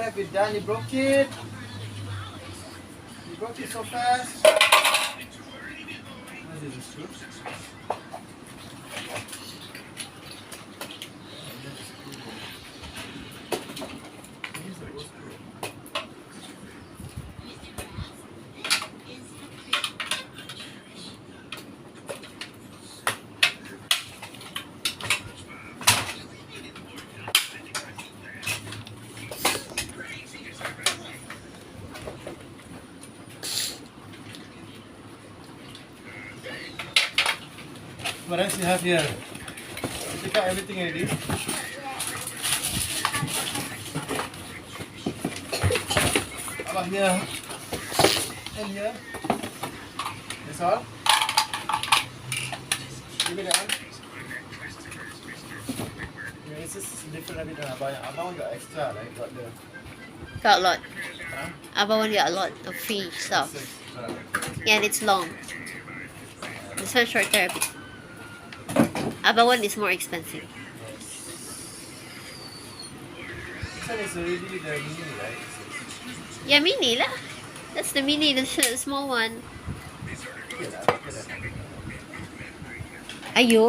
have it done. You broke it. You broke it so fast. What is this screw? What else you have here? You take out everything already? How about here? And here? That's all? Give me that one. Yeah, it's just different a bit. Abang got extra, right? Got the... Got a lot. Huh? Abang one got a lot of free stuff. Yeah, and it's long. This one's shorter a bit. Abang one is more expensive. This one is already the mini, right? Yeah, mini lah. That's the mini, the small one. Okay lah, okay lah. Ayo.